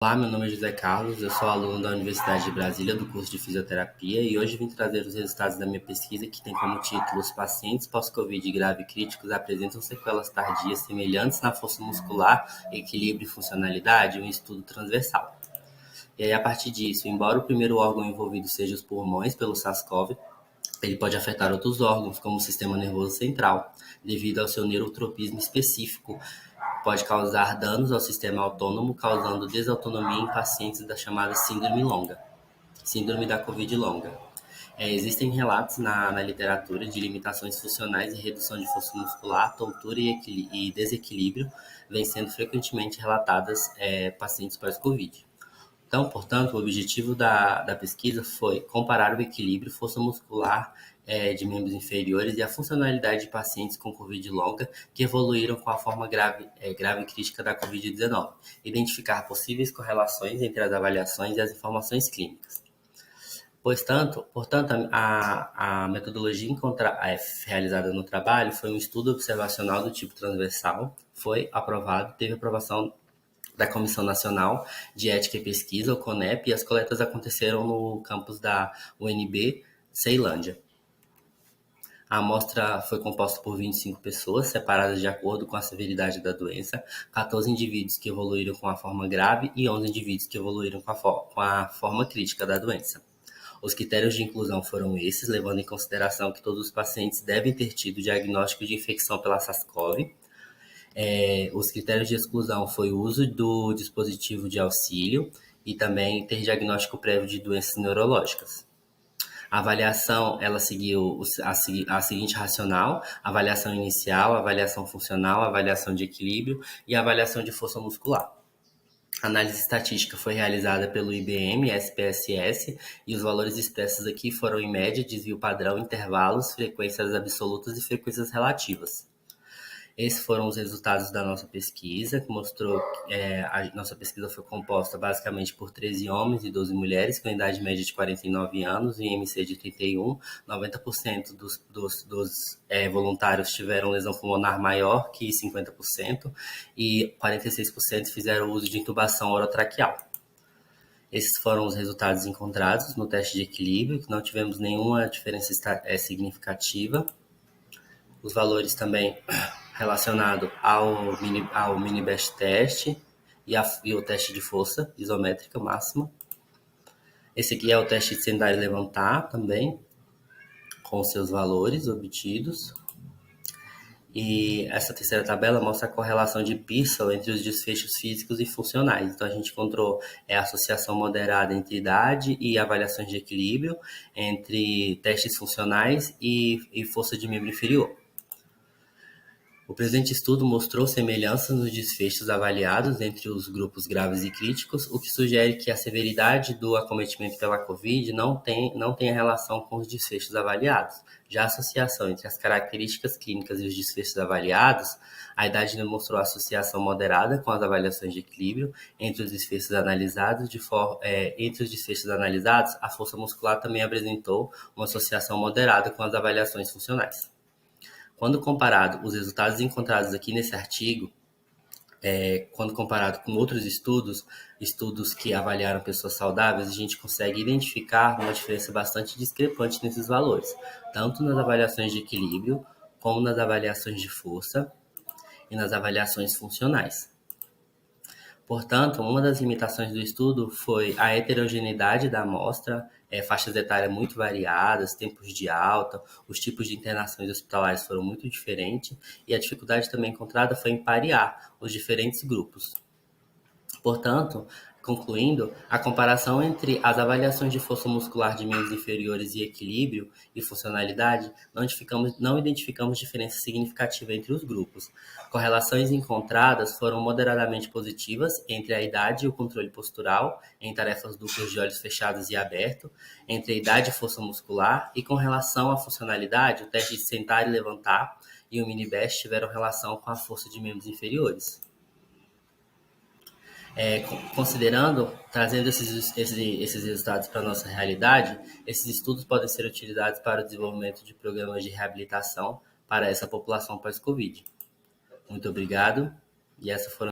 Olá, meu nome é José Carlos, eu sou aluno da Universidade de Brasília, do curso de Fisioterapia, e hoje vim trazer os resultados da minha pesquisa, que tem como título: Os pacientes pós-Covid grave e críticos apresentam sequelas tardias semelhantes na força muscular, equilíbrio e funcionalidade, um estudo transversal. E aí, a partir disso, embora o primeiro órgão envolvido seja os pulmões pelo SARS-CoV, ele pode afetar outros órgãos, como o sistema nervoso central, devido ao seu neurotropismo específico. Pode causar danos ao sistema autônomo, causando desautonomia em pacientes da chamada síndrome longa, síndrome da Covid longa. Existem relatos na literatura de limitações funcionais e redução de força muscular, tontura e desequilíbrio, vêm sendo frequentemente relatadas pacientes pós-Covid. Então, portanto, o objetivo da pesquisa foi comparar o equilíbrio, força muscular de membros inferiores e a funcionalidade de pacientes com Covid longa que evoluíram com a forma grave e crítica da Covid-19, identificar possíveis correlações entre as avaliações e as informações clínicas. Portanto, a metodologia realizada no trabalho foi um estudo observacional do tipo transversal, foi aprovado, teve aprovação da Comissão Nacional de Ética e Pesquisa, o CONEP, e as coletas aconteceram no campus da UNB, Ceilândia. A amostra foi composta por 25 pessoas, separadas de acordo com a severidade da doença, 14 indivíduos que evoluíram com a forma grave e 11 indivíduos que evoluíram com a forma crítica da doença. Os critérios de inclusão foram esses, levando em consideração que todos os pacientes devem ter tido diagnóstico de infecção pela SARS-CoV. Os critérios de exclusão foi o uso do dispositivo de auxílio e também ter diagnóstico prévio de doenças neurológicas. A avaliação, ela seguiu a seguinte racional: avaliação inicial, avaliação funcional, avaliação de equilíbrio e avaliação de força muscular. A análise estatística foi realizada pelo IBM, SPSS, e os valores expressos aqui foram, em média, desvio padrão, intervalos, frequências absolutas e frequências relativas. Esses foram os resultados da nossa pesquisa, que mostrou que a nossa pesquisa foi composta basicamente por 13 homens e 12 mulheres, com idade média de 49 anos e IMC de 31. 90% dos voluntários tiveram lesão pulmonar maior que 50% e 46% fizeram uso de intubação orotraqueal. Esses foram os resultados encontrados no teste de equilíbrio, que não tivemos nenhuma diferença significativa. Os valores também relacionado ao mini best test e o teste de força isométrica máxima. Esse aqui é o teste de sentar e levantar também, com seus valores obtidos. E essa terceira tabela mostra a correlação de Pearsall entre os desfechos físicos e funcionais. Então, a gente encontrou a associação moderada entre idade e avaliações de equilíbrio, entre testes funcionais e força de membro inferior. O presente estudo mostrou semelhanças nos desfechos avaliados entre os grupos graves e críticos, o que sugere que a severidade do acometimento pela Covid não tem relação com os desfechos avaliados. Já a associação entre as características clínicas e os desfechos avaliados, a idade demonstrou associação moderada com as avaliações de equilíbrio. Entre os desfechos analisados, a força muscular também apresentou uma associação moderada com as avaliações funcionais. Quando comparado os resultados encontrados aqui nesse artigo, quando comparado com outros estudos que avaliaram pessoas saudáveis, a gente consegue identificar uma diferença bastante discrepante nesses valores, tanto nas avaliações de equilíbrio, como nas avaliações de força e nas avaliações funcionais. Portanto, uma das limitações do estudo foi a heterogeneidade da amostra, faixas etárias muito variadas, tempos de alta, os tipos de internações hospitalares foram muito diferentes e a dificuldade também encontrada foi em parear os diferentes grupos. Portanto, concluindo, a comparação entre as avaliações de força muscular de membros inferiores e equilíbrio e funcionalidade, não identificamos diferença significativa entre os grupos. Correlações encontradas foram moderadamente positivas entre a idade e o controle postural, em tarefas duplas de olhos fechados e abertos, entre a idade e força muscular, e com relação à funcionalidade, o teste de sentar e levantar e o mini-best tiveram relação com a força de membros inferiores. Trazendo esses resultados para a nossa realidade, esses estudos podem ser utilizados para o desenvolvimento de programas de reabilitação para essa população pós-Covid. Muito obrigado, e essas foram